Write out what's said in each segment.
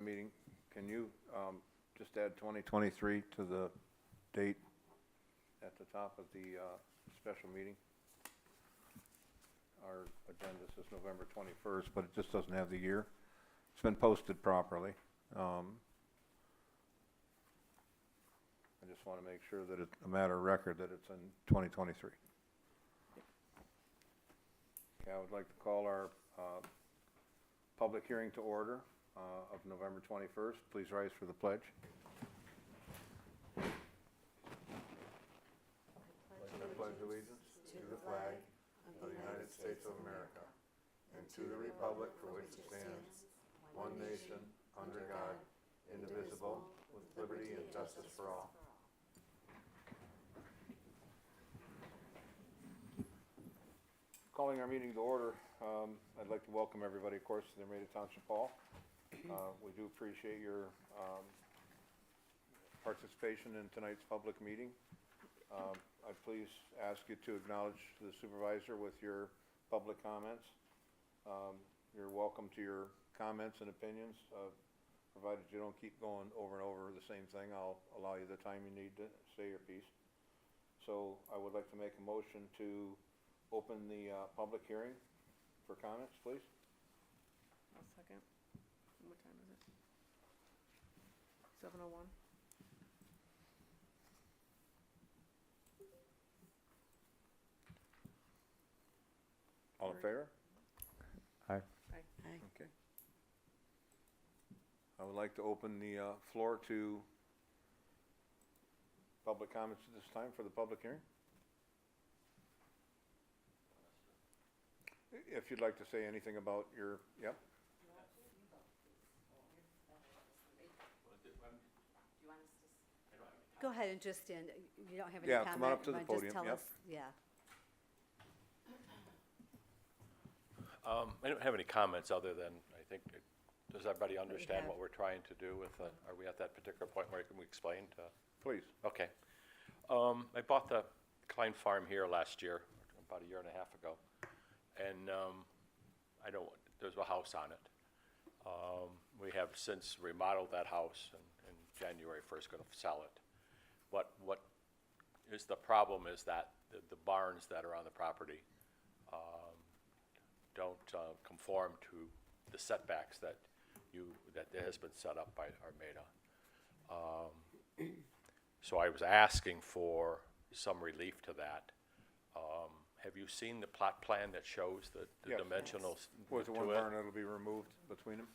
meeting, can you just add 2023 to the date at the top of the special meeting? Our agenda says November 21st, but it just doesn't have the year. It's been posted properly. I just want to make sure that it's a matter of record that it's in 2023. Okay, I would like to call our public hearing to order of November 21st. Please rise for the pledge. I pledge allegiance to the flag of the United States of America and to the republic for which it stands, one nation, under God, indivisible, with liberty and justice for all. Calling our meeting to order, I'd like to welcome everybody, of course, to the Armada Township Hall. We do appreciate your participation in tonight's public meeting. I'd please ask you to acknowledge the supervisor with your public comments. You're welcome to your comments and opinions, provided you don't keep going over and over the same thing. I'll allow you the time you need to say your piece. So I would like to make a motion to open the public hearing for comments, please. I'll second. What time is it? 7:01. All in favor? Aye. Aye. Okay. I would like to open the floor to public comments at this time for the public hearing. If you'd like to say anything about your, yep. Go ahead and just end. You don't have any Yeah, comment. come on up to the but podium, Just tell yep. us, yeah. I don't have any comments other than, I think, does everybody understand have. what we're trying to do with, are we at that particular point where we explained? Please. Okay. I bought the Klein Farm here last year, about a year and a half ago, and there's a house on it. We have since remodeled that house and January 1st going to sell it. What is the problem is that the barns that are on the property don't conform to the setbacks that has been set up by Armada. So I was asking for some relief to that. Have you seen the plot plan that shows the Yes. dimensionals Was the to one it? barn that'll be removed between them?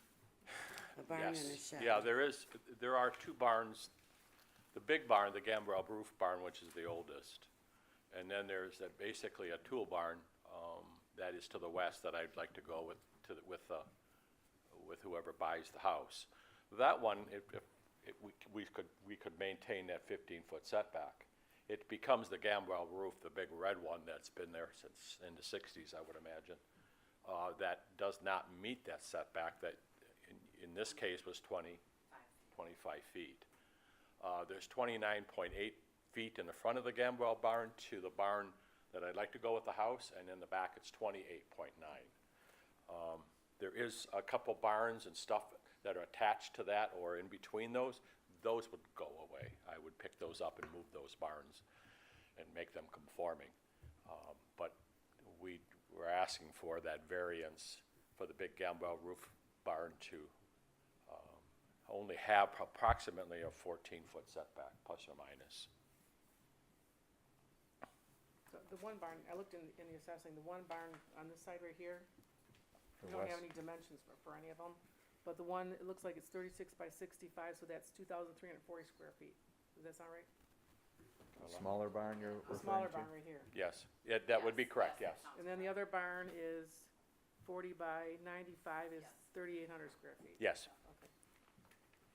A barn and a Yes. shed. Yeah, there are two barns. The big barn, the gambrel roof barn, which is the oldest. And then there's basically a tool barn that is to the west that I'd like to go with whoever buys the house. That one, we could maintain that 15-foot setback. It becomes the gambrel roof, the big red one that's been there since in the 60s, I would imagine, that does not meet that setback that in this case was 25 feet. There's 29.8 feet in the front of the gambrel barn to the barn that I'd like to go with the house, and in the back it's 28.9. There is a couple barns and stuff that are attached to that or in between those. Those would go away. I would pick those up and move those barns and make them conforming. But we were asking for that variance for the big gambrel roof barn to only have approximately a 14-foot setback, plus or minus. So the one barn, I looked in the assessing, the one barn on this side right here, The we don't have west. any dimensions for any of them. But the one, it looks like it's 36 by 65, so that's 2,340 square feet. Does that sound right? Smaller barn you're The referring smaller to? barn right here. Yes, yeah, that would be correct, yes. And then the other barn is 40 by 95 is 3,800 square feet. Yes, Okay.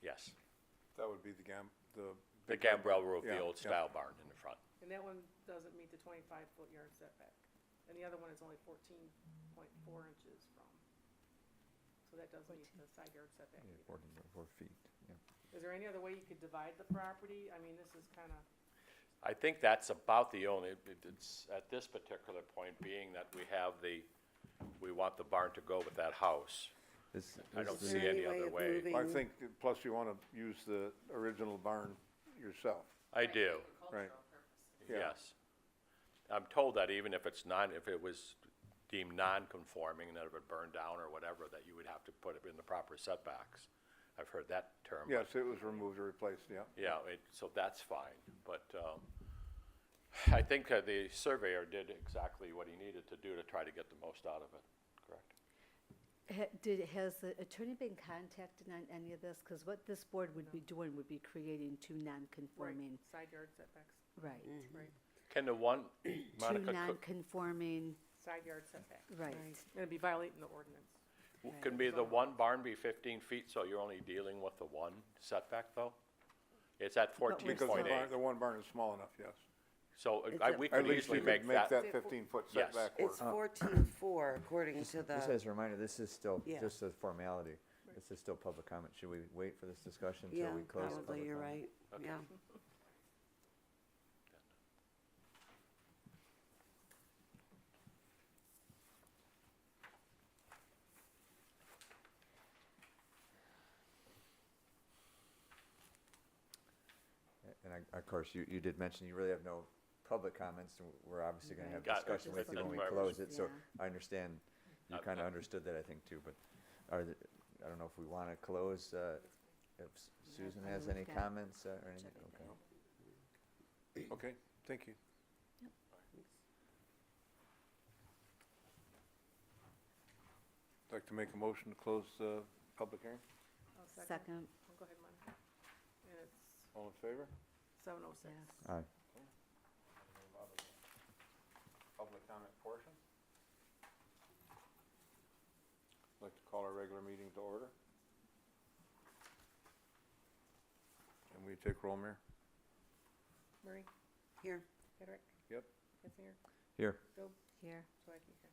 yes. That would be the The big gambrel roof, Yeah, the old yeah. style barn in the front. And that one doesn't meet the 25-foot yard setback. And the other one is only 14.4 inches from. So that does meet the side yard setback. Yeah, 14.4 feet, yeah. Is there any other way you could divide the property? I mean, this is kind of, I think that's about the only, it's at this particular point being that we want the barn to go with that house. I don't this see the- any other of way. moving- I think, plus you wanna use the original barn yourself, I do, right? Yeah. yes. I'm told that even if if it was deemed non-conforming and that it would burn down or whatever, that you would have to put it in the proper setbacks. I've heard that term. but- Yes, it was removed or replaced, yeah. Yeah, so that's fine, but, I think the surveyor did exactly what he needed to do to try to get the most out of it, correct? Has the attorney been contacted on any of this? Because what this board would be doing would be creating two Right, non-conforming, side yard setbacks, right. right, Can the one, Two Monica, non-conforming, side yard setback. right. And it'd be violating the ordinance. can be the one barn be 15 feet, so you're only dealing with the one setback, though? It's at we're 14.8. Because the barn, the one barn is small enough, yes. So It's we At could least easily you could make that, 15-foot Yes. setback work. It's 14.4 according to Just the, as a reminder, this is still Yeah. just a formality. This is still public comment. Should we wait for this discussion yeah, till we close the probably, public you're comment? right, Okay. yeah. And of course, you did mention you really have no public comments, and we're obviously gonna have Got it. discussion with That's you when we why I close was- it, so Yeah. I understand, you Not- kinda not- understood that, I think, too, but I don't know if we wanna close, if Susan has any Okay. comments, or anything, okay. Okay, thank you. I'd like to make a motion to close the public hearing. I'll second. Second, Oh, go ahead, Monica. And it's All in favor? 7:06. yes. Aye. Move out of the Public comment portion. I'd like to call our regular meeting to order. And we take roll, Mayor? Murray, Here, Hedrick, Yep. Kitzinger, Here, Bill, here. Swaggy here.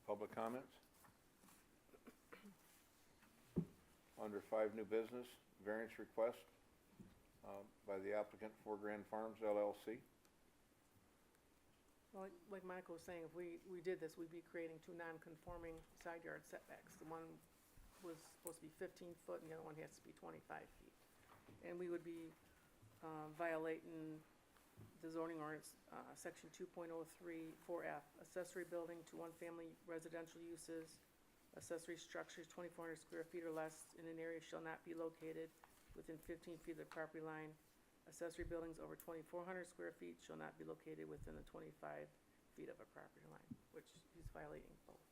Public comments? Under 5, new business, variance request by the applicant, 4 Grand Farms LLC. Well, like Monica was saying, if we did this, we'd be creating two non-conforming side yard setbacks. The one was supposed to be 15 foot and the other one has to be 25 feet. And we would be violating the zoning ordinance, section 2.03 4F, accessory building to one-family residential uses, accessory structures 2,400 square feet or less in an area shall not be located within 15 feet of the property line. Accessory buildings over 2,400 square feet shall not be located within the 25 feet of a property line, which he's violating both.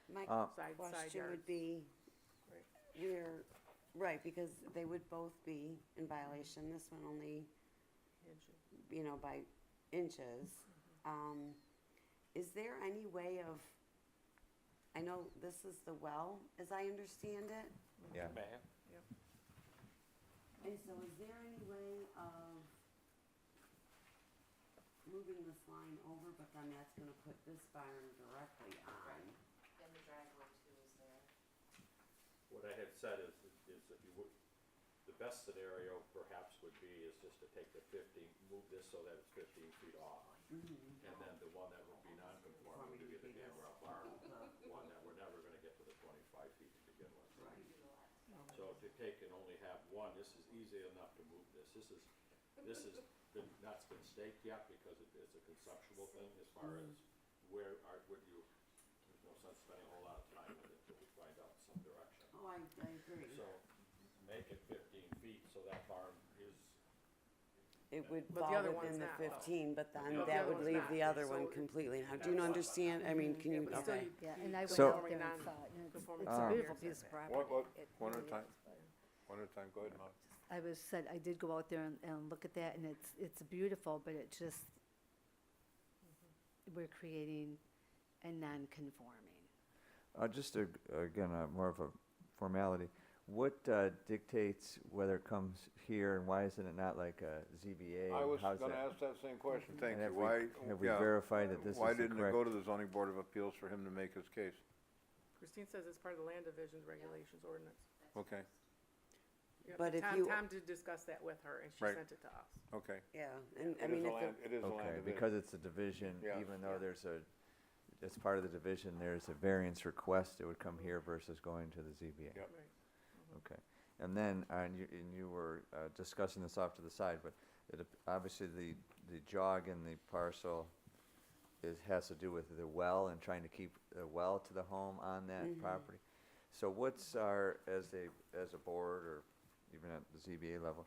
My Side question yards. would be, Right. right, because they would both be in violation. This one only, by inches. Is there any way of, I know this is the well, as I understand it, yeah. Man, and so is there any way of moving this line over, but then that's gonna put this barn directly on? And the driveway too is there. what I had said is that you would, the best scenario perhaps would be is just to take the 15, move this so that it's 15 feet off. And then the one that would be non-conforming would be the Gambrel barn, one that we're never gonna get to the 25 feet to begin with. So to take and only have one, this is easy enough to move this. This has been, not been staked yet because it's a conceptual thing as far as would you, there's no sense spending a whole lot of time with it until we find out some direction. Oh, I agree. So make it 15 feet so that barn is, It would But the fall other within one's the not, though. 15, but the then other that would one's leave not. the other So one it- completely now. Do you understand? I mean, can you, but still okay. you- Yeah, and I went So- out there and Non- saw it, and it's conforming a side beautiful yard piece of setback. property. What, It one at a really time, is, but one at a time, go ahead, Molly. I did go out there and look at that, and it's beautiful, but it just, we're creating a non-conforming. Just again, more of a formality. What dictates whether it comes here, and why isn't it not like a ZBA? I was How's gonna that? ask that same question, thank And you. Why, have we yeah, verified that this is the why correct? didn't it go to the zoning board of appeals for him to make his case? Christine says it's part of the land division regulations ordinance. Okay, Yeah, But if Tom- you- Tom did discuss that with her and she Right. sent it to us. okay. Yeah, and I It is mean, a if land, it, it is a land Okay, division. because it's a division, Yeah. even though Yeah. there's a as part of the division, there's a variance request that would come here versus going to the ZBA. Yep. Right. Okay. And then, and you were discussing this off to the side, but obviously the jog in the parcel has to do with the well and trying to keep the well to the home on that property. So what's our, as a board, or even at the ZBA level,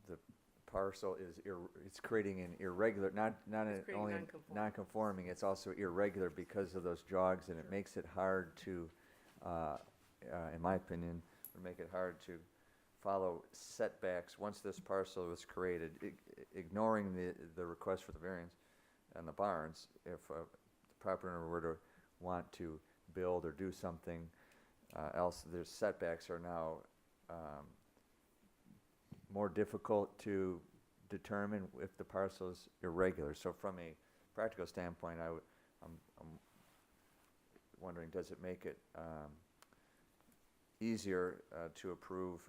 the parcel is, it's creating an irregular, not It's creating only non-conforming. non-conforming, it's also irregular because of those jogs, and it makes it hard to, in my opinion, would make it hard to follow setbacks once this parcel was created, ignoring the request for the variance and the barns. If the property owner were to want to build or do something else, their setbacks are now more difficult to determine if the parcel is irregular. So from a practical standpoint, I'm wondering, does it make it easier to approve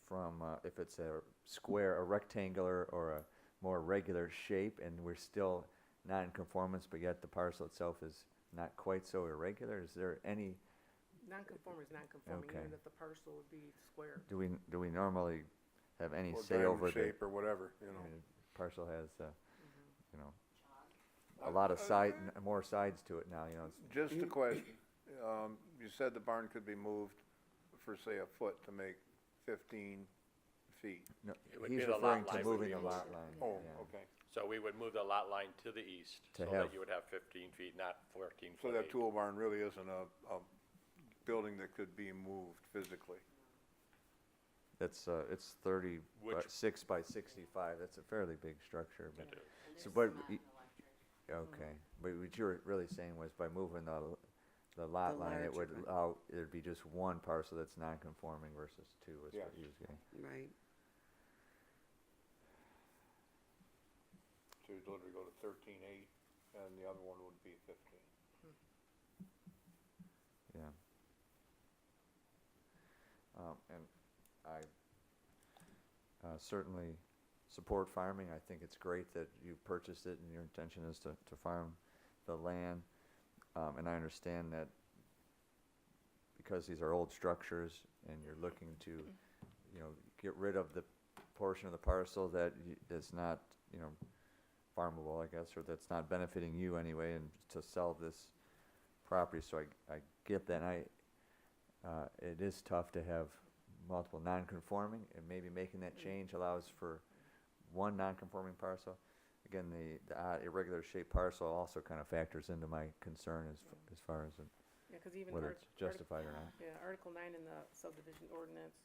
from if it's a square, a rectangular, or a more regular shape, and we're still non-conformance, but yet the parcel itself is not quite so irregular? Is there any, Non-conforming is non-conforming, Okay. even if the parcel would be square. do we normally have any Or say diamond over the shape or whatever, you I know. mean, parcel has, you know, a Jog. lot of more sides to it now, you know. Just a question, you said the barn could be moved for, say, a foot to make 15 feet. No, It would he's be the lot referring to line would moving be the moved. lot line. Oh, yeah. okay. So we would move the lot line to the east, To so have- that you would have 15 feet, not 14 So foot that eight. tool barn really isn't a building that could be moved physically. It's 36 by 65, that's a fairly big structure, but, It is. And So, there's but some y- electric. okay. But what you were really saying was by moving the lot The line, it would larger allow, it'd be just one parcel that's non-conforming versus two, is Yes. what he was getting. Right. So you'd literally go to 13.8, and the other one would be 15. Yeah. And I certainly support farming. I think it's great that you purchased it and your intention is to farm the land. And I understand that because these are old structures and you're looking to, you know, get rid of the portion of the parcel that is not, you know, farmable, I guess, or that's not benefiting you anyway, and to sell this property. So I get that. It is tough to have multiple non-conforming, and maybe making that change allows for one non-conforming parcel. Again, the irregular shaped parcel also kind of factors into my concern as far as Yeah, because even whether it's justified or not. Yeah, Article 9 in the subdivision ordinance,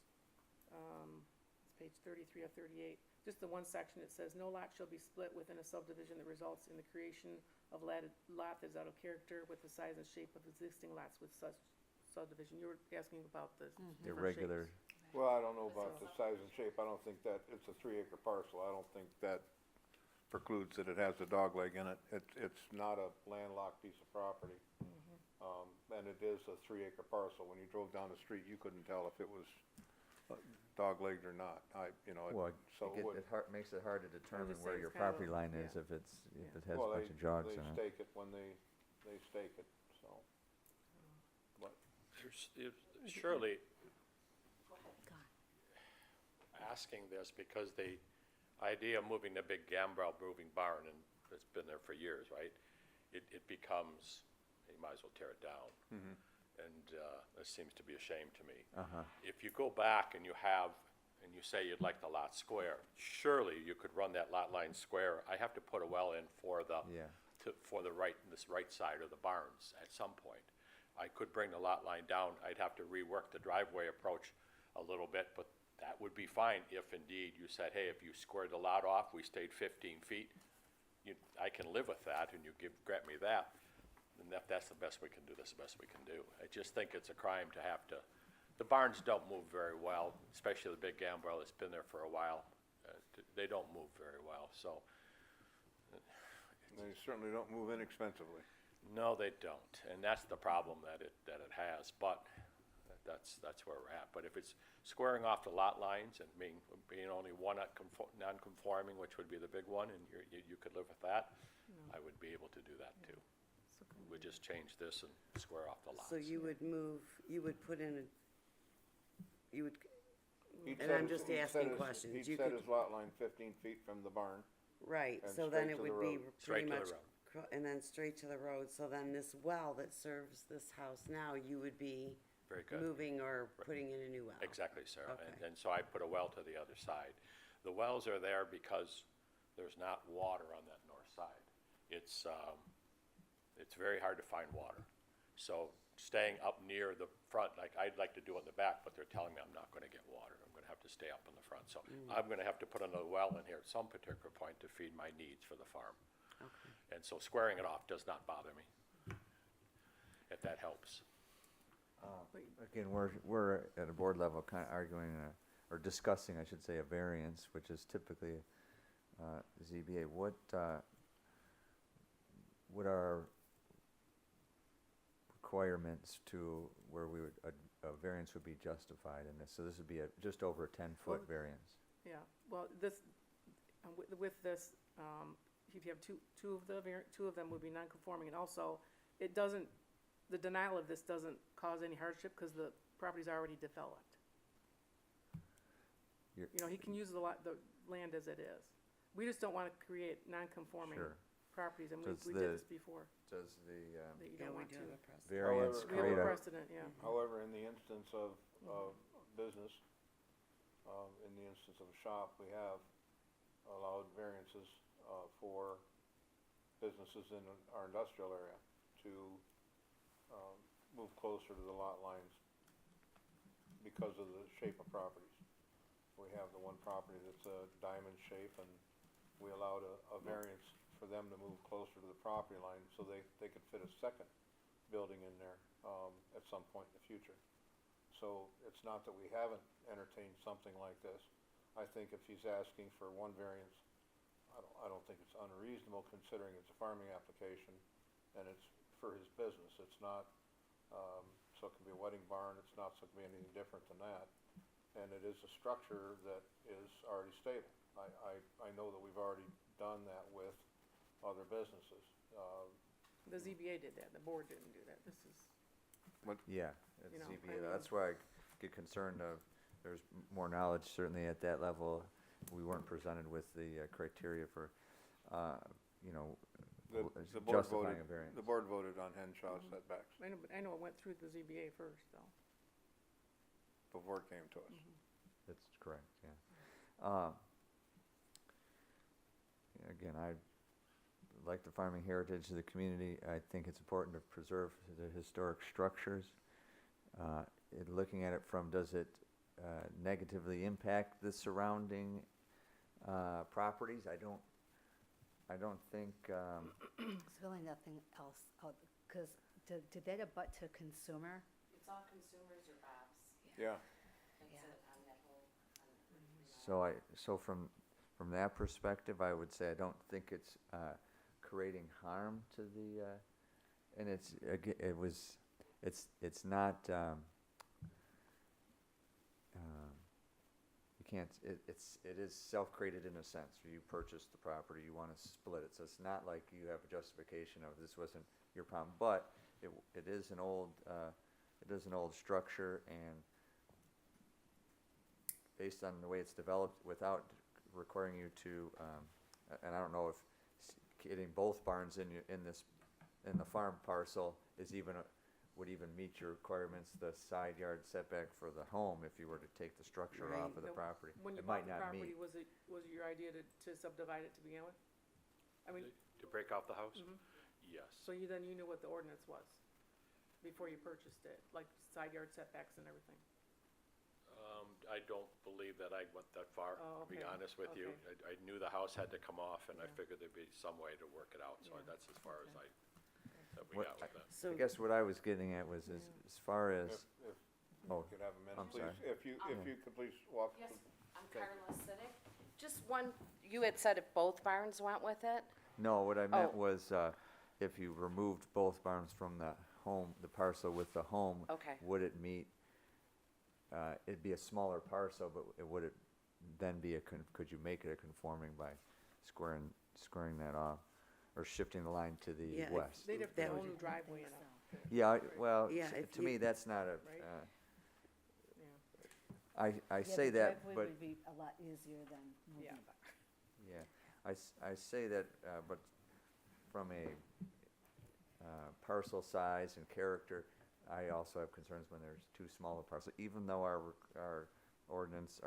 it's page 33 of 38. Just the one section, it says, "No lot shall be split within a subdivision that results in the creation of lot that is out of character with the size and shape of existing lots with such subdivision." You were asking about the different Irregular, shapes. Well, I don't know about the size and shape. I don't think that, it's a 3-acre parcel. I don't think that precludes that it has a dogleg in it. It's not a landlocked piece of property. And it is a 3-acre parcel. When you drove down the street, you couldn't tell if it was dog-legged or not. well, So it would. makes it hard to determine just where say your it's kind of property a- line is yeah. if it has a Well, bunch of jogs they in it. stake it when they stake it, so. But Surely, Go ahead. asking this because the idea of moving the big gambrel moving barn, and it's been there for years, right? It becomes, you might as well tear it down. And this seems to be a shame to me. If you go back and you say you'd like the lot square, surely you could run that lot line square. I have to put a well in for Yeah. this right side of the barns at some point. I could bring the lot line down. I'd have to rework the driveway approach a little bit, but that would be fine if indeed you said, hey, if you squared the lot off, we stayed 15 feet, I can live with that, and you grant me that. And if that's the best we can do, that's the best we can do. I just think it's a crime to have to, the barns don't move very well, especially the big gambrel that's been there for a while. They don't move very well, so. they certainly don't move inexpensively. No, they don't, and that's the problem that it has, but that's where we're at. But if it's squaring off the lot lines and being only one non-conforming, which would be the big one, and you could live with that, I would be able to do that too. We'd just change this and square off the lots. So you would put in you would, He'd And set I'm his- just he'd asking set his- questions. He'd You set could- his lot line 15 feet from the barn. right, And so then straight it to the would be road. Straight pretty to the much, road. and then straight to the road, so then this well that serves this house now, you would be Very good. moving or putting in a new well? Exactly, Sarah. Okay. And so I put a well to the other side. The wells are there because there's not water on that north side. It's very hard to find water. So staying up near the front, like I'd like to do it in the back, but they're telling me I'm not gonna get water. I'm gonna have to stay up in the front. So I'm gonna have to put another well in here at some particular point to feed my needs for the farm. Okay. And so squaring it off does not bother me, if that helps. Again, we're at a board level kind of arguing, or discussing, I should say, a variance, which is typically ZBA. What are requirements to where we would, a variance would be justified in this? So this would be just over a 10-foot Well, variance. Yeah, well, this, with this, if you have two of them would be non-conforming, and also, it doesn't, the denial of this doesn't cause any hardship, because the property's already developed. You're- You know, he can use the land as it is. We just don't wanna create non-conforming Sure. properties, and So it's we the- did this before, Does the that you Yeah, don't we want do to. have a precedent. variance However- We have create a a, precedent, yeah. However, in the instance of business, in the instance of a shop, we have allowed variances for businesses in our industrial area to move closer to the lot lines because of the shape of properties. We have the one property that's a diamond shape, and we allowed a variance for them to move closer to the property line so they could fit a second building in there at some point in the future. So it's not that we haven't entertained something like this. I think if he's asking for one variance, I don't think it's unreasonable considering it's a farming application and it's for his business. It's not, so it can be a wedding barn, it's not so it can be anything different than that. And it is a structure that is already stable. I know that we've already done that with other businesses. The ZBA did that, the board didn't do that, this is, yeah, at You know, I ZBA. mean- That's why I get concerned of, there's more knowledge certainly at that level. We weren't presented with the criteria for, you know, The board justifying voted, a variance. the board voted on Henshaw setbacks I know it went through the ZBA first, though. before it came to us. That's correct, yeah. Again, I like the farming heritage of the community. I think it's important to preserve the historic structures. Looking at it from, does it negatively impact the surrounding properties? I don't think, There's really nothing else out, because did that abut to consumer? It's all consumers or Bob's. Yeah, That's Yeah. it on that whole, so from that perspective, I would say I don't think it's creating harm to the, and it's not, you can't, it is self-created in a sense. You purchased the property, you want to split it, so it's not like you have a justification of this wasn't your problem, but it is an old structure, and based on the way it's developed, without requiring you to, and I don't know if getting both barns in the farm parcel would even meet your requirements, the side yard setback for the home, if you were to take the structure off of the No, property. When you It bought might the not property, meet. was it your idea to subdivide it to begin with? I mean, To break off the house? Mhm. Yes. so you knew what the ordinance was before you purchased it, like side yard setbacks and everything? I don't believe that I went that far, Oh, to be okay, honest with you. okay. I knew the house had to come off, and I Yeah. figured there'd be some way to work it out, so Yeah. that's as far as Okay. that we What- got with that. So, I guess what I was getting at was as far as, if oh, you could have a minute, I'm please. sorry. If you could please walk. yes, I'm Thank Carla Siddick. Just one, you had said if both barns went with it? no, what I meant Oh. was, if you removed both barns from the home, the parcel with the home, Okay. would it meet it'd be a smaller parcel, but it would it then be could you make it a conforming by squaring that off, or shifting the line to the Yeah, if west? They'd have to That put a whole would- new driveway in so. it. Yeah, well, Yeah, if to you- me, that's not a, Right. Yeah. I Yeah, say the that, driveway but, would be a lot easier than moving Yeah. the barn. yeah, I say that, but from a parcel size and character, I also have concerns when there's too small a parcel, even though our ordinance,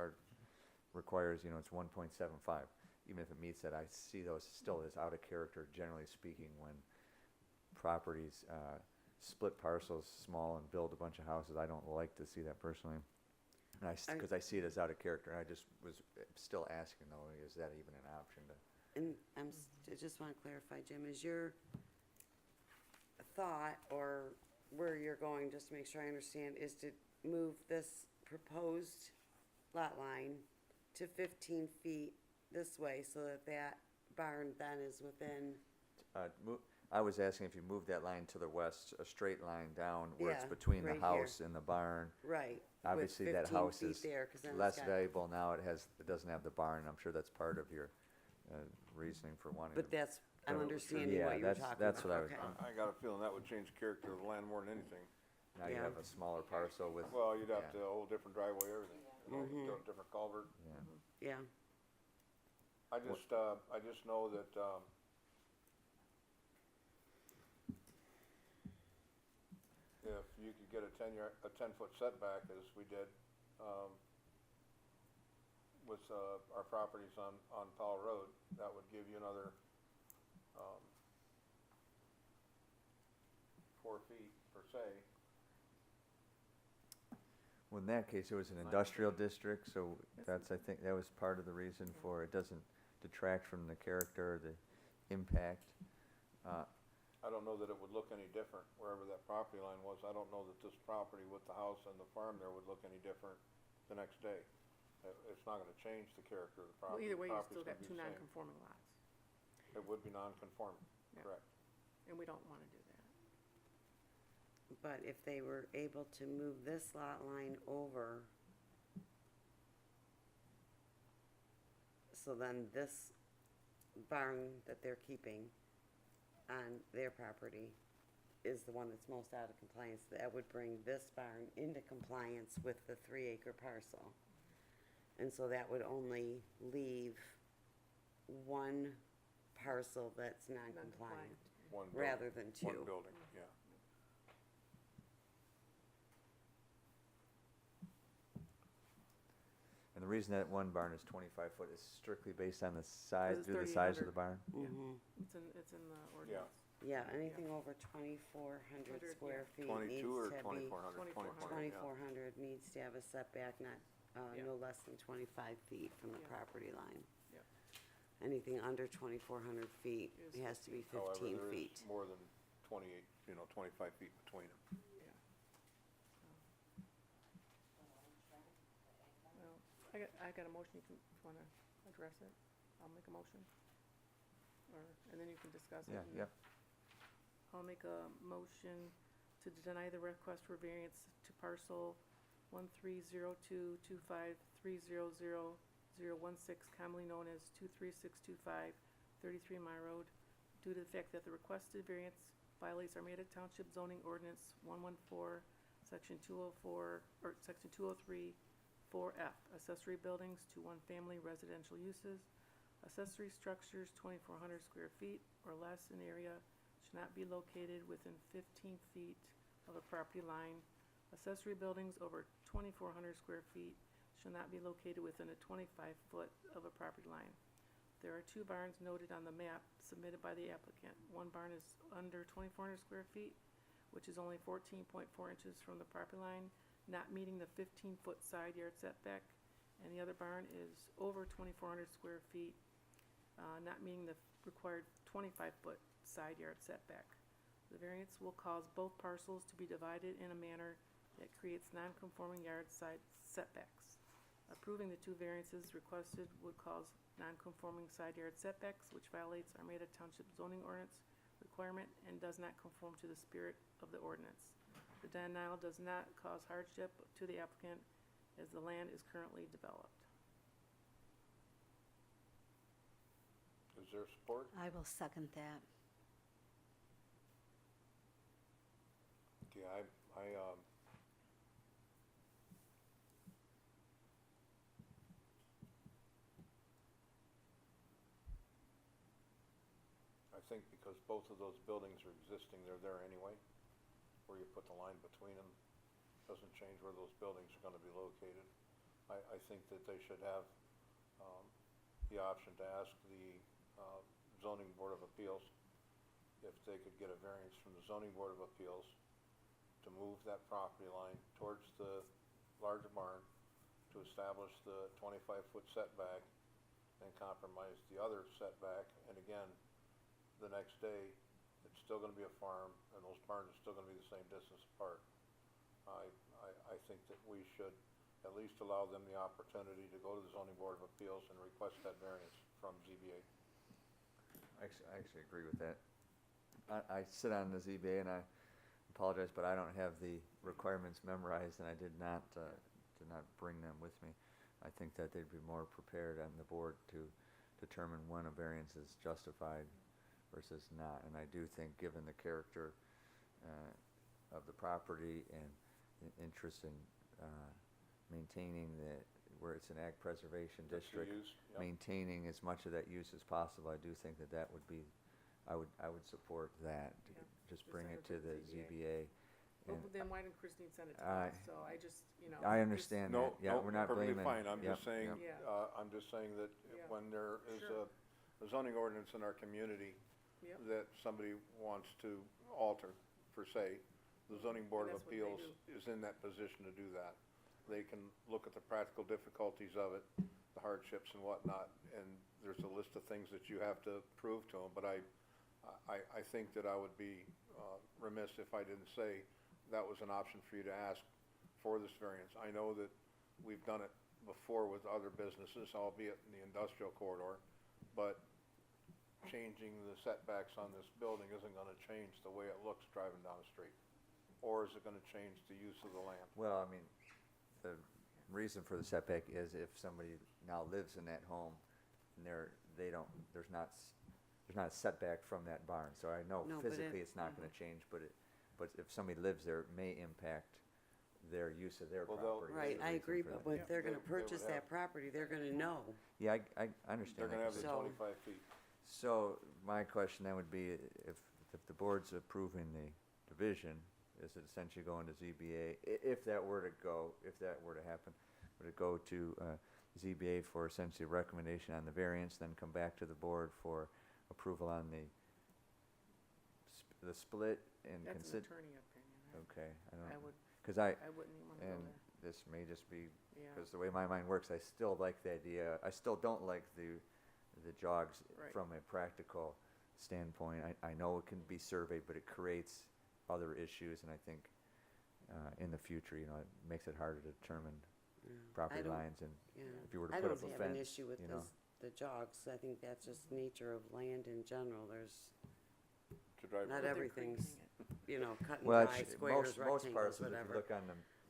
requires, it's 1.75. Even if it meets that, I see those still as out of character, generally speaking, when properties, split parcels small and build a bunch of houses. I don't like to see that personally. And because I see it as out of character, and I just was still asking though, is that even an option to? And I just want to clarify, Jim, is your thought, or where you're going, just to make sure I understand, is to move this proposed lot line to 15 feet this way, so that that barn then is within, I was asking if you move that line to the west, a straight line down where it's Yeah, between the right here. house and the barn. right, with Obviously, that 15 house feet is there, 'cause then it's less got- valuable now. It doesn't have the barn. I'm sure that's part of your reasoning for wanting to. But that's, I'm Yeah, understanding yeah, what you were that's- talking about. that's what I was- Okay. I got a feeling that would change the character of the land more than anything. Now you Yeah. have a smaller parcel with. Well, you'd have yeah, to, a whole different driveway, everything, different culvert. Yeah. Yeah, I just know that, if you could get a 10-foot setback, as we did, with, our properties on Powell Road, that would give you another, 4 feet per se. Well, in that case, it was an industrial district, so I think that was part of the reason for it. Doesn't detract from the character or the impact. I don't know that it would look any different wherever that property line was. I don't know that this property with the house and the farm there would look any different the next day. It's not gonna change the character of the Well, property. either way, The you property's still got gonna two be the same. non-conforming lots, It would be non-conforming, Yeah. correct. and we don't wanna do that. but if they were able to move this lot line over, so then this barn that they're keeping on their property is the one that's most out of compliance, that would bring this barn into compliance with the 3-acre parcel. And so that would only leave one parcel that's non-compliant, One building. rather than two. One building, yeah. And the reason that one barn is 25 foot is strictly based on the size, it's due to the size of the 3,800. barn? Mhm. It's in the ordinance. Yeah, anything over 2,400 100, square feet needs 22 or to be, 2,400? 2,400. yeah. 2,400 needs to have a setback not, Yeah. no less than 25 feet from the Yeah. property line. Yep. Anything under 2,400 feet, Is it has to be However, 15 there is feet. more than 28, 25 feet between them. Yeah. Well, I got a motion, if you wanna address it, I'll make a motion. And then you can discuss it. Yeah, and- yep. I'll make a motion to deny the request for variance to parcel 130225300016, commonly known as 23625 33 Mile Road, due to the fact that the requested variance violates Armada Township zoning ordinance 114, section 204, or section 203, 4F, accessory buildings to one-family residential uses. Accessory structures 2,400 square feet or less in area should not be located within 15 feet of a property line. Accessory buildings over 2,400 square feet shall not be located within a 25-foot of a property line. There are 2 barns noted on the map submitted by the applicant. One barn is under 2,400 square feet, which is only 14.4 inches from the property line, not meeting the 15-foot side yard setback. And the other barn is over 2,400 square feet, not meeting the required 25-foot side yard setback. The variance will cause both parcels to be divided in a manner that creates non-conforming yard side setbacks. Approving the 2 variances requested would cause non-conforming side yard setbacks, which violates Armada Township zoning ordinance requirement and does not conform to the spirit of the ordinance. The denial does not cause hardship to the applicant as the land is currently developed. Is there support? I will second that. Okay, I think because both of those buildings are existing, they're there anyway, where you put the line between them, doesn't change where those buildings are gonna be located. I think that they should have, the option to ask the, zoning board of appeals if they could get a variance from the zoning board of appeals to move that property line towards the larger barn to establish the 25-foot setback and compromise the other setback. And again, the next day, it's still gonna be a farm, and those barns are still gonna be the same distance apart. I think that we should at least allow them the opportunity to go to the zoning board of appeals and request that variance from ZBA. I actually agree with that. I sit on the ZBA, and I apologize, but I don't have the requirements memorized, and I did not bring them with me. I think that they'd be more prepared on the board to determine when a variance is justified versus not. And I do think, given the character of the property and the interest in maintaining where it's an ag preservation That's the district, use, yep. maintaining as much of that use as possible, I do think that would be, I would support that. To Yeah, just just bring send it it to to the ZBA. ZBA. Well, And then why didn't Christine send it to I- us? So I just, I just- understand No, that. Yeah, no, we're not perfectly blaming. fine. I'm Yep, just saying, yep. Yeah. I'm just saying that Yeah. when there is Sure. a zoning ordinance in our community Yep. that somebody wants to alter, per se, the zoning board And of that's what they appeals is in that position to do that. They can look at the practical difficulties of it, the hardships and whatnot, and there's a list of things that you have to prove to them. But I think that I would be remiss if I didn't say that was an option for you to ask for this variance. I know that we've done it before with other businesses, albeit in the industrial corridor, but changing the setbacks on this building isn't gonna change the way it looks driving down the street. Or is it gonna change the use of the land? Well, I mean, the reason for the setback is if somebody now lives in that home and there's not a setback from that barn. So I know No, but physically it- it's not gonna change, but if somebody lives there, it may impact their use of their Well, they'll- property. Right, is the I reason agree, for but that. if they're gonna They would purchase have- that property, they're gonna know. Yeah, I They're understand gonna that. have the So- 25 feet. So my question then would be, if the board's approving the division, is it essentially going to ZBA? If that were to happen, would it go to ZBA for essentially a recommendation on the variance, then come back to the board for approval on the split and That's an consider? attorney opinion. Okay, I I don't, would, because I wouldn't even wanna go and there. this may just be Yeah, because the way my mind works, I still like the idea. I still don't like the jogs Right. from a practical standpoint. I know it can be surveyed, but it creates other issues, and I think in the future, it makes it harder to determine Yeah. property I don't- lines. And Yeah. if you were to I put don't up a have an fence, issue with you know. the jogs. I think that's just nature of land in general. There's, To drive. Not but they're everything's- creating it. cut and well, dry, it's, squares, most rectangles, parcels, if you whatever. look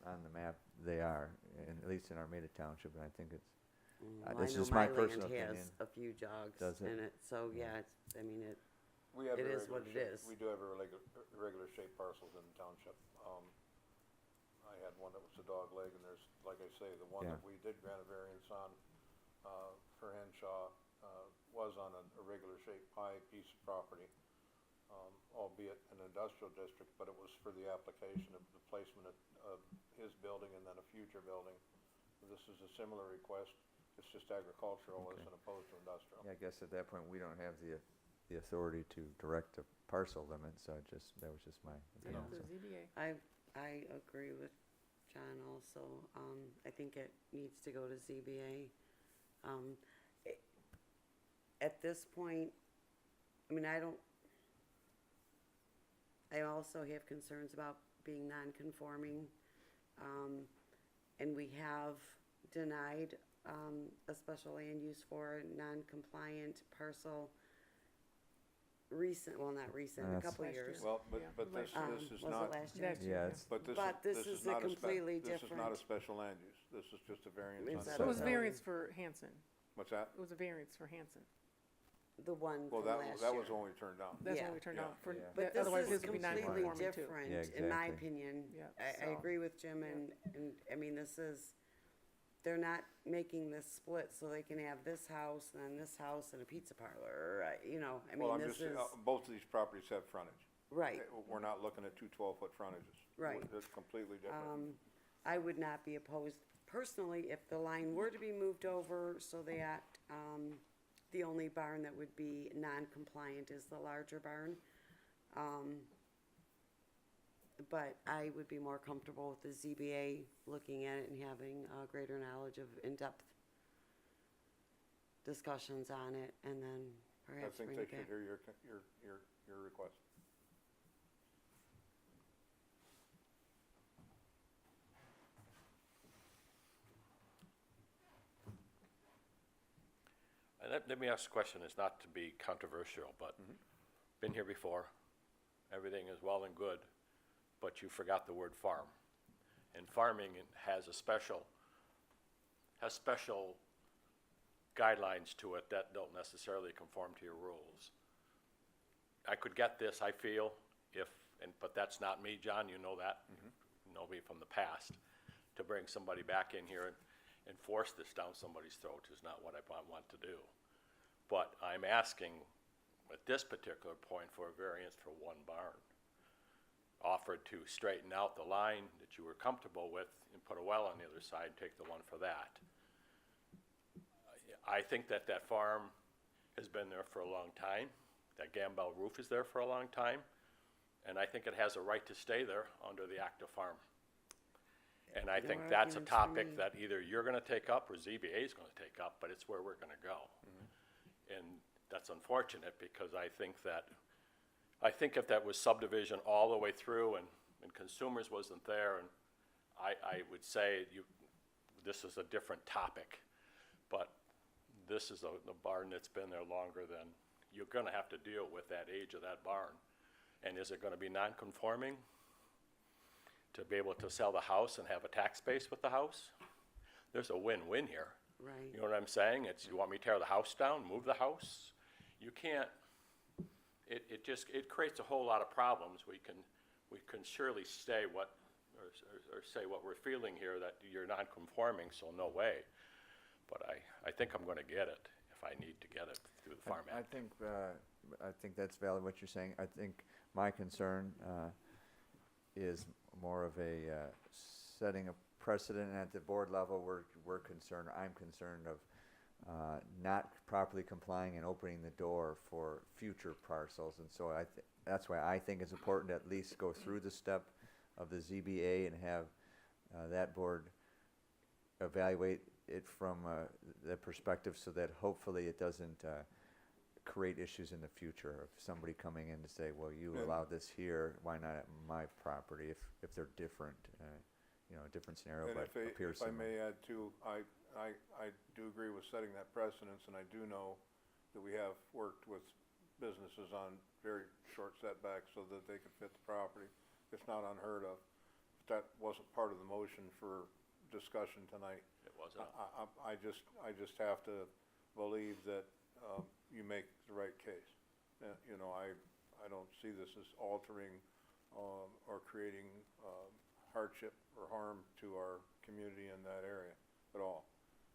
on the map, they are, at least in Armada Township, and I think it's. Well, this I know is my my personal land has opinion. a few jogs Does it? in it, so Yeah. yeah, it's, I mean, We have It is irregular what it shape- is. We do have irregular shaped parcels in the township. I had one that was a dog leg, and there's, like I say, the one Yeah. that we did grant a variance on, for Henshaw, was on a irregular shaped pie piece of property, albeit an industrial district, but it was for the application of the placement of his building and then a future building. This is a similar request, it's just agricultural Okay. as opposed to industrial. Yeah, I guess at that point, we don't have the authority to direct the parcel limit, so that was just my Send opinion. it to so. the ZBA. I agree with John also. I think it needs to go to ZBA. At this point, I mean, I also have concerns about being non-conforming. And we have denied, a special land use for a non-compliant parcel recent, well, not recent, a That's- couple Last year. years. Well, Yeah, but this, last this is Was not, it last year? Last year, Yeah, yeah. it's, but But this is a not completely This is not a different- special land use. This is just a variance Is on that So it was So- variance for Hanson. What's that? It was a variance for Hanson. The one Well, from that, last that year. was the one we turned down. That's Yeah. when we turned Yeah. out for, Yeah. But otherwise this his is would be completely non-conforming too. different, Yeah, in my exactly. opinion. Yeah, I so- agree with Jim, and, I mean, this is, they're not making this split so they can have this house and then this house and a pizza parlor, you know, I Well, mean, I'm this just, is, both of these properties have frontage. right. We're not looking at two 12-foot frontages. Right. It's completely different. I would not be opposed personally if the line were to be moved over so that, the only barn that would be non-compliant is the larger barn. But I would be more comfortable with the ZBA looking at it and having a greater knowledge of in-depth discussions on it and then I perhaps think bring they it should back. hear your request. And let me ask a question, it's not to be controversial, but been here before, everything is well and good, but you forgot the word farm. And farming has special guidelines to it that don't necessarily conform to your rules. I could get this, I feel, but that's not me, John, you know that, you know me from the past. To bring somebody back in here and force this down somebody's throat is not what I want to do. But I'm asking at this particular point for a variance for one barn. Offered to straighten out the line that you were comfortable with and put a well on the other side, take the one for that. I think that farm has been there for a long time. That Gambell roof is there for a long time. And I think it has a right to stay there under the Act of Farm. And I No think that's a arguments for topic me. that either you're gonna take up or ZBA is gonna take up, but it's where we're gonna go. And that's unfortunate because I think if that was subdivision all the way through and consumers wasn't there, and I would say this is a different topic. But this is a barn that's been there longer than, you're gonna have to deal with that age of that barn. And is it gonna be non-conforming to be able to sell the house and have a tax base with the house? There's a win-win here. Right. You know what I'm saying? It's, you want me to tear the house down, move the house? You can't, it creates a whole lot of problems. We can surely say or say what we're feeling here, that you're non-conforming, so no way. But I think I'm gonna get it if I need to get it through the Farm I Act. think that's valid what you're saying. I think my concern is more of a setting a precedent at the board level. I'm concerned of not properly complying and opening the door for future parcels. And so that's why I think it's important to at least go through the step of the ZBA and have that board evaluate it from the perspective so that hopefully it doesn't create issues in the future of somebody coming in to say, well, you Yeah. allow this here, why not at my property, if they're different, different scenario, And but if appears I similar. may add too, I do agree with setting that precedence, and I do know that we have worked with businesses on very short setbacks so that they could fit the property. It's not unheard of. That wasn't part of the motion for discussion tonight. It wasn't. I just have to believe that you make the right case. I don't see this as altering or creating hardship or harm to our community in that area at all.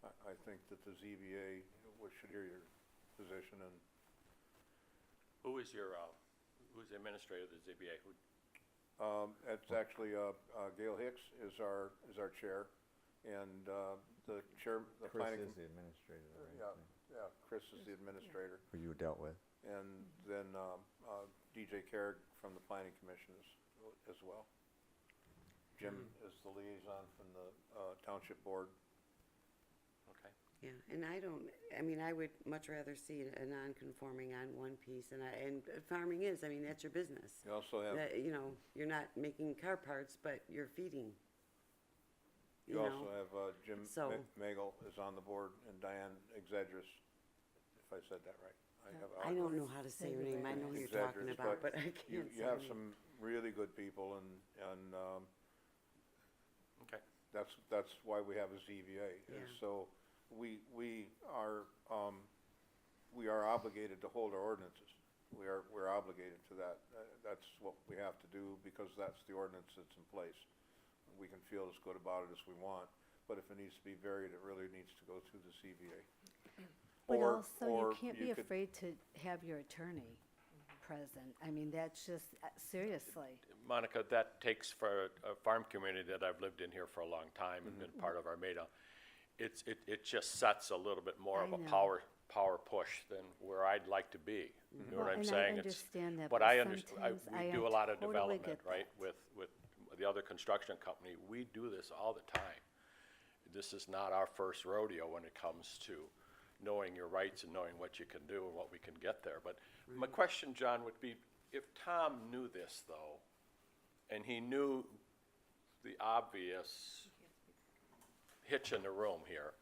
I think that the ZBA should hear your position, and Who's the administrator of the ZBA? it's actually Gail Hicks is our chair, and the Chris planning. is the administrator, right? Yeah, Chris is the administrator. Who you dealt with. And then DJ Carrick from the Planning Commission as well. Jim is the liaison from the Township Board. Okay. Yeah, and I would much rather see a non-conforming on one piece, and farming is, that's your business. You also have, You're not making car parts, but you're feeding. you also have Jim So- Magel is on the board, and Diane Exedris, if I said that right, I don't know how to say your name, I know who you're talking exaggerates, about, but I You, can't say you have your some really good people, and Okay. that's why we have a ZBA. Yeah. So we are obligated to hold our ordinances. We're obligated to that. That's what we have to do because that's the ordinance that's in place. We can feel as good about it as we want, but if it needs to be varied, it really needs to go through the ZBA. But Or- also, or you can't be could- afraid to have your attorney present. I mean, that's just, seriously. Monica, that takes for a farm community that I've lived in here for a long time and been part of Armada. It just sets a little bit more I of a know. power push than where I'd like to be. You know what Well, I'm and I saying? understand that, But but I understand, sometimes we I do a lot of totally development, get right, that. with the other construction company. We do this all the time. This is not our first rodeo when it comes to knowing your rights and knowing what you can do and what we can get there. But my question, John, would be, if Tom knew this, though, and he knew the obvious hitch in the room here,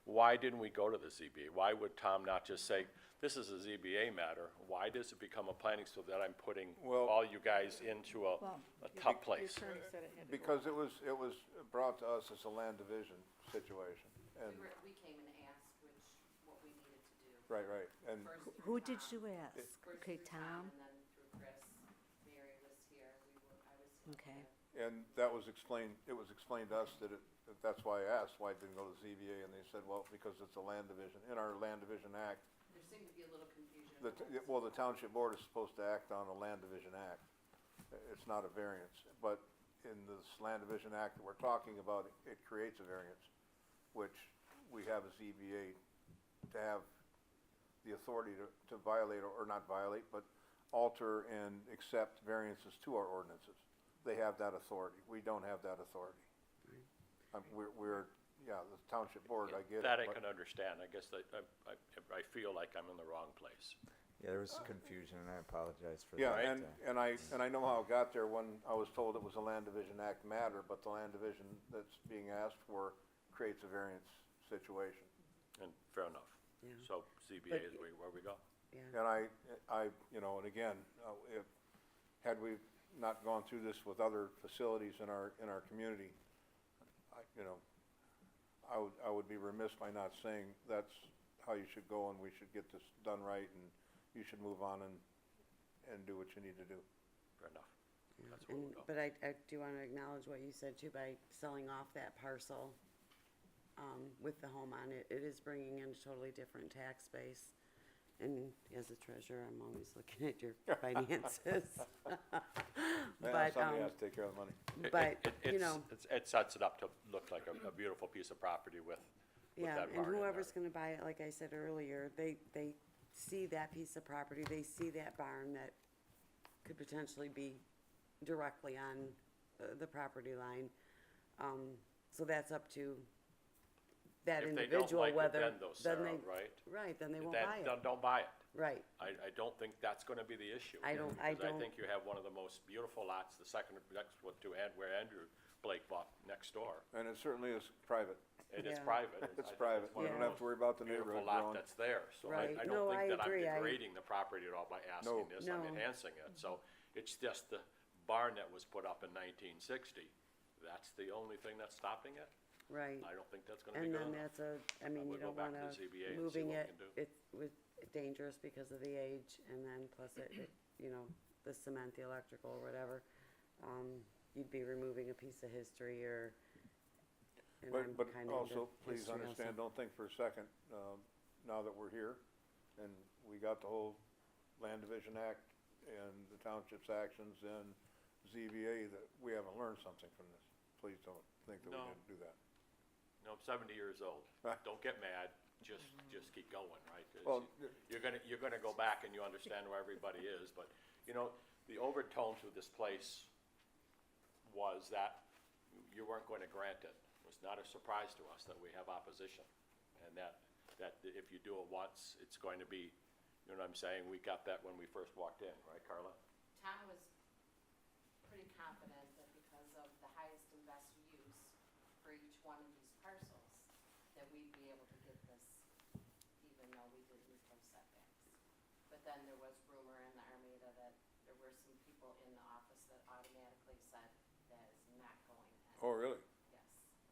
why didn't we go to the ZBA? Why would Tom not just say, this is a ZBA matter? Why does it become a planning so that I'm putting Well- all you guys into a Well, tough The place? attorney said it had to go. Because it was brought to us as a land division situation, and, We came and asked what we needed to do. right, and, Who did you ask? First Okay, through Tom? And then through Chris. Mary was here, I was here. Okay. and that was explained, it was explained to us that that's why I asked, why it didn't go to ZBA, and they said, well, because it's a land division. In our Land Division Act, There seemed to be a little confusion. the Township Board is supposed to act on a Land Division Act. It's not a variance, but in this Land Division Act that we're talking about, it creates a variance, which we have a ZBA to have the authority to violate, or not violate, but alter and accept variances to our ordinances. They have that authority. We don't have that authority. Yeah, the Township Board, I get it. That I but- can understand. I guess that I feel like I'm in the wrong place. Yeah, there was confusion, and I apologize for Yeah, that. and I know how it got there when I was told it was a Land Division Act matter, but the land division that's being asked for creates a variance situation. And fair enough. Yeah. So ZBA But- is where we go. Yeah. And I, and again, had we not gone through this with other facilities in our community, I would be remiss by not saying that's how you should go, and we should get this done right, and you should move on and do what you need to do. Fair enough. That's where we go. But I do wanna acknowledge what you said too, by selling off that parcel, with the home on it, it is bringing in a totally different tax base. And as a treasurer, I'm always looking at your finances. But, Somebody has to take care of the money. but, you know, It sets it up to look like a beautiful piece of property with yeah, that and barn in whoever's there. gonna buy it, like I said earlier, they see that piece of property, they see that barn that could potentially be directly on the property line. So that's up to that If they don't individual, like it, whether, then they'll sell then they, it, right? right, then they won't Then buy it, don't buy it. right. I don't think that's gonna be the issue. I don't- Because I think you have one of the most beautiful lots, the second next one to where Andrew Blake bought next door. And it certainly is private. And it's Yeah. private. I It's think private. one You of don't the have to worry about the beautiful neighborhood lot growing. that's there, so Right. I No, don't I think that I'm agree. degrading the property at all by asking No. this, I'm No. enhancing it, so it's just the barn that was put up in 1960, that's the only thing that's stopping it? Right. I don't think that's gonna be And good then enough. I mean, you would go don't back to wanna, the ZBA and see moving what we it, can do. it was dangerous because of the age, and then plus it, you know, the cement, the electrical, or whatever. You'd be removing a piece of history, and I'm But kinda also, into please history understand, also. don't think for a second, now that we're here, and we got the whole Land Division Act and the township's actions and ZBA, that we haven't learned something from this. Please don't think that we No. didn't do that. No, I'm 70 years old. Right. Don't get mad, just keep going, right? It's- Well, You're gonna go back and you understand where everybody is, but, the overtone to this place was that you weren't going to grant it. It was not a surprise to us that we have opposition, and that if you do it once, it's going to be, you know what I'm saying? We got that when we first walked in, right, Carla? Tom was pretty confident that because of the highest and best use for each one of these parcels, that we'd be able to get this, even though we did meet those setbacks. but then there was rumor in the Armada that there were some people in the office that automatically said that is not going in. Oh, really? Yes,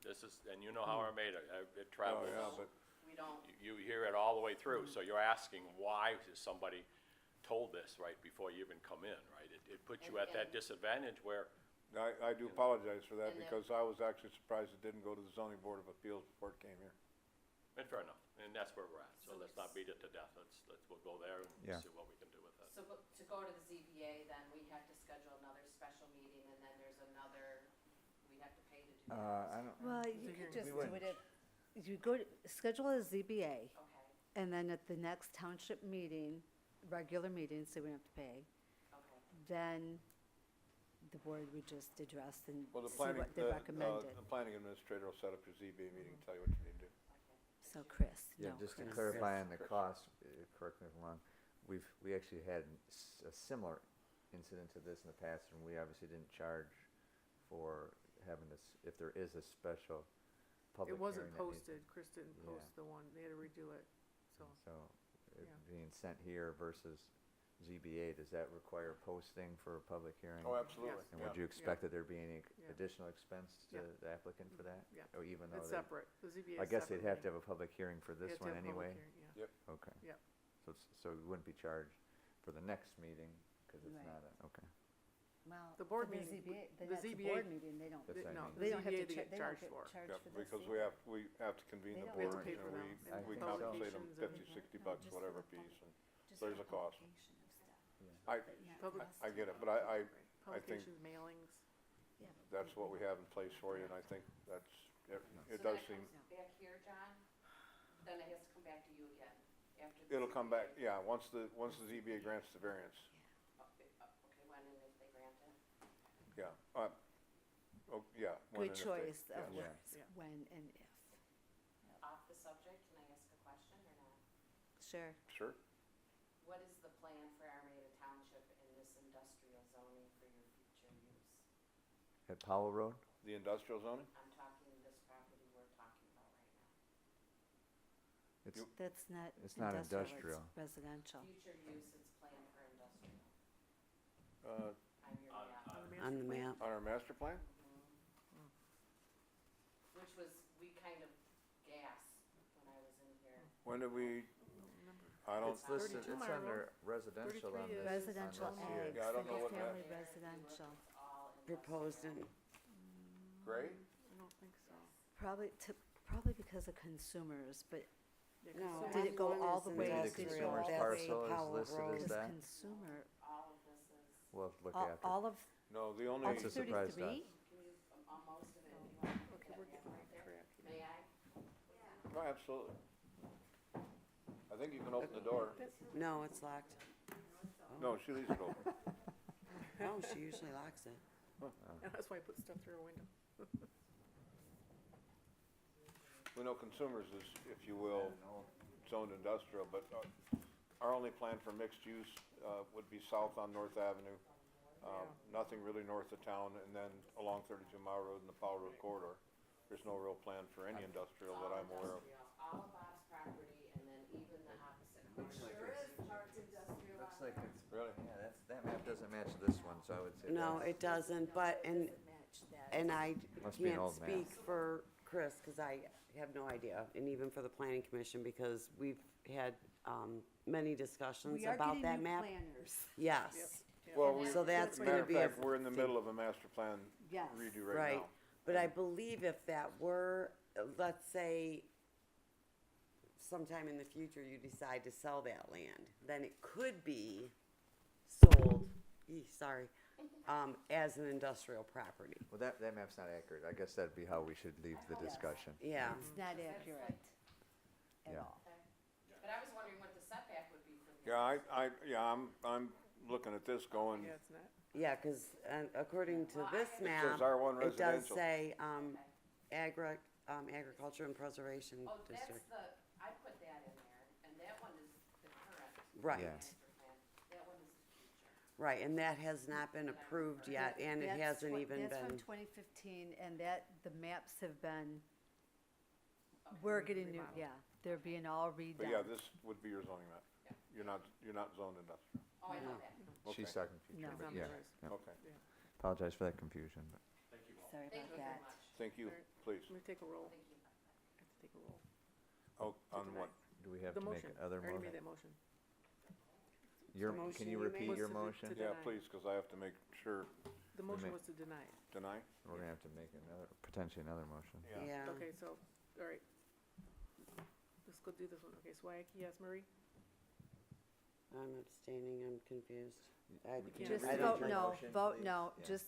This is, and you know how Armada, it travels. Oh, yeah, but, we don't, You hear it all the way through, so you're asking why is somebody told this right before you even come in, right? It puts you at that disadvantage where, I do apologize for that, And then- because I was actually surprised it didn't go to the zoning board of appeals before it came here. and fair enough, and that's where we're at, so So let's not beat it to death, we'll go there Yeah. and see what we can do with it. so to go to the ZBA, then we have to schedule another special meeting, and then there's another, we have to pay to do that. I don't, Well, The you could hearing. just We do wouldn't. it at, you go to, schedule a ZBA, Okay, and then at the next township meeting, regular meeting, so we don't have to pay, okay. then the board would just address and Well, the see planning, what they the recommended. planning administrator will set up your ZBA meeting, and tell you what you need to do. So Chris, yeah, no, just to Chris. clarify on the cost, correct me if I'm wrong, we actually had a similar incident to this in the past, and we obviously didn't charge for having this, if there is a special public It hearing wasn't that needs- posted, Chris didn't Yeah. post the one, they had to redo it, so. So, it Yeah. being sent here versus ZBA, does that require posting for a public hearing? Oh, absolutely, Yes. And yeah. would you expect that there be any Yeah. additional expense to Yeah. the applicant for that? Yeah. Or even though It's they, separate, the ZBA is I guess they'd have to separate. have a public hearing for They this have to one have a public anyway? hearing, yeah. Yep. Okay. Yep. So you wouldn't be charged for the next meeting, cause it's Right. not a, okay. Well, The board for meeting, ZBA, then the that's a ZBA board meeting, they don't, That's They- what I No, mean. the they don't have ZBA to, they get they don't charged get for. charged Yeah, for this because either. we have to convene They the don't We have board, to pay and for them, I we think so. compensate them Publications 50, and- 60 No, bucks, just whatever for the piece, and Just there's for a cost. publication of stuff. I, Public- I get it, but I Publications, mailings, Yeah, but that's what we have in place for you, and I think that's, it So does that seem, comes back here, John, then it has to come back to you again after the it'll come back, ZBA. yeah, once the ZBA grants the variance, Okay, when and if they grant it? yeah. Yeah. when good and if they- choice of yes. words, Yeah. when and if. Off the subject, can I ask a question or not? Sure. Sure. What is the plan for Armada Township in this industrial zoning for your future use? At Powell Road? The industrial zoning? I'm talking this property we're talking about right now. It's, You- That's not It's not industrial, industrial. it's residential. Future use, it's planned for industrial Uh, on your map. On the map. on our master plan? Which was, we kind of gasped when I was in here. When did we, I don't, It's listed, 32 it's Mile under Road. residential on 33 this. is- Residential on this here. ag, Yeah, I don't know what that- single-family residential. It's all Proposed in, gray? I don't think so. Probably because of consumers, but Yeah, no. consumers- Did it go one all is the way Maybe the to industrial, consumer's that's parcel is Powell listed Road. as because that? consumer, All of this is, We'll look after. all of, No, the all only, of That's a surprise to us. 33? can you, most of it, you want to put Okay, that we're map getting right off there? track here. May I? no, absolutely. I think you can open the door. no, it's locked. No, she leaves it open. No, she usually locks it. And that's why I put stuff through a window. We know consumers is, if you will, zoned industrial, but our only plan for mixed use would be south on North Avenue. Nothing really north of town, and then along 32 Mile Road and the Powell Road corridor. There's no real plan for any industrial that I'm aware of. All of Bob's property, and then even the opposite. Looks like Sure it's- is parked industrial. Looks like it's, Really? yeah, that map doesn't match this one, so I would say No, that's- it doesn't, but, and, doesn't match that. and I Must be an can't old map. speak for Chris, cause I have no idea, and even for the planning commission, because we've had, many discussions We are about getting that new map. planners, Yes, Yeah. Well, we, So that's matter gonna of be a fact, we're in the middle of a master plan yes. redo right right, now. but I believe if that were, let's say, sometime in the future you decide to sell that land, then it could be sold, as an industrial property. Well, that map's not accurate. I guess that'd be how we should leave the discussion. Yeah, It's not accurate at Yeah. all. Okay. But I was wondering what the setback would be from here. Yeah, I'm looking at this going, Yeah, it's not. yeah, cause, according to this it map, says R1 it does residential. say, agriculture and preservation Oh, that's district. I put that in there, and that one is the current Right, Yeah. master plan. That one is the future. right, and that has not been approved yet, and it That's hasn't even That's from been, 2015, and the maps have been, we're getting new, Remodeled. yeah, they're being all redone. but yeah, this would be your zoning map. you're not zoned industrial. Oh, I know No. that. She's Okay. talking future, No. but On yeah. the res. yeah. Okay, Apologize for that confusion, but. Sorry Thank about you very that. much. thank you, Alright. please. Let me take a roll. Thank you. I have to take a roll. Oh, on tonight. what? Do we have The to make motion. other I already motion? made that motion. Your, motion can you you repeat made? your Was to motion? de- Yeah, deny. please, because I have to make sure, The motion may- was to deny it. deny? We're gonna have to make another, potentially another motion. Yeah. Okay, so, all right. Let's go do this one. Okay, Swag, yes, Murray? I'm abstaining, I'm confused. We can't Just I vote don't, no, motion, vote please. no, Yeah. just,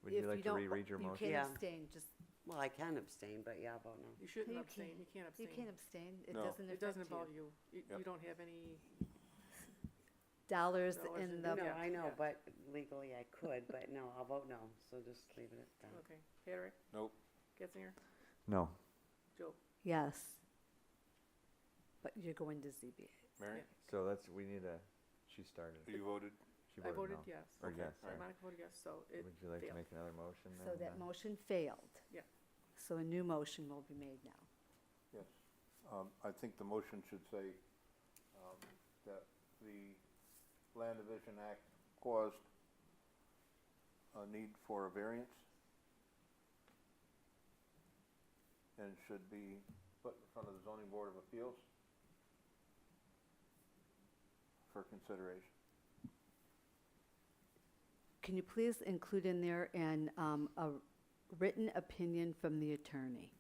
Would if you like you to don't, reread your you motion? can't Yeah. abstain, just, well, I can abstain, but yeah, I'll vote no. You shouldn't You abstain. can't. You can't abstain. you can't abstain, it No. doesn't affect you. It doesn't involve you. You Yep. don't have any, Dollars Dollars in in the, No, Yeah, I know, yeah. but legally I could, but no, I'll vote no, so just leave it at that. okay. Hedrick, Nope. Getzinger, No. Joe? yes. But you're going to ZBA. Mary, So that's, we need a, she started. you voted? She I voted no. yes. Or Okay, yes, all right. Monica voted yes, so it Would you like to failed. make another motion then? So that motion failed. Yeah. So a new motion will be made now. Yes. I think the motion should say, that the Land Division Act caused a need for a variance and should be put in front of the Zoning Board of Appeals for consideration. Can you please include in there a written opinion from the attorney?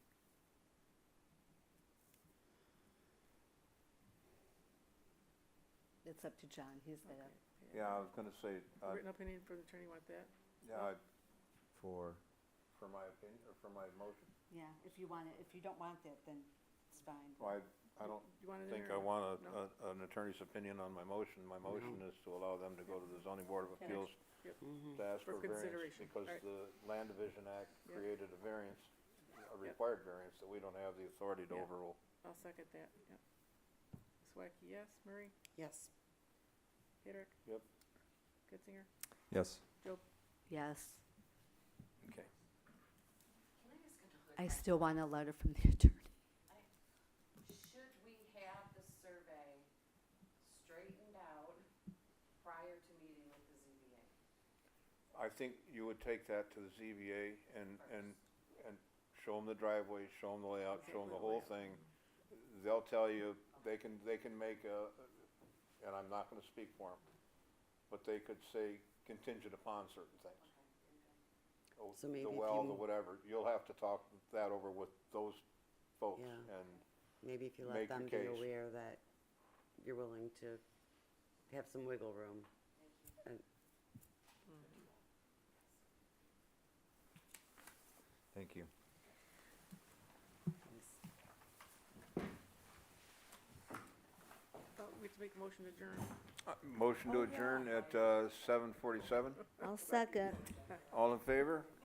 It's up to John, he's the, Okay. Yeah, I was gonna say, Written opinion from the attorney, want that? yeah, For, for my opinion, or for my motion. yeah, if you want it, if you don't want that, then it's fine. Well, I don't You want it in think there I or want no? an attorney's opinion on my motion. My motion is to allow them to go to the Zoning Board of Yeah. Appeals Mhm. to ask For for variance, consideration. because Alright. the Land Division Act Yeah. created a variance, a Yeah. required variance that we don't have the authority to Yeah. overrule. I'll second that, yep. Swacky, yes. Murray? Yes. Hedrick? Yep. Getzinger? yes. Joe? Yes, Okay. Can I ask another I question? still want a letter from the attorney. Should we have the survey straightened out prior to meeting with the ZBA? I think you would take that to the ZBA and show them the driveway, show them the layout, show them the whole thing. They'll tell you, they can make and I'm not gonna speak for them, but they could say contingent upon certain things. Oh, So maybe the if well, you- the whatever, you'll have to talk that over with those folks, Yeah. and, Maybe if you let Make your them be case. aware that you're willing to have some wiggle room. And Thank you. Thought we had to make a motion to adjourn. motion to adjourn at, 7:47, I'll second. all in favor?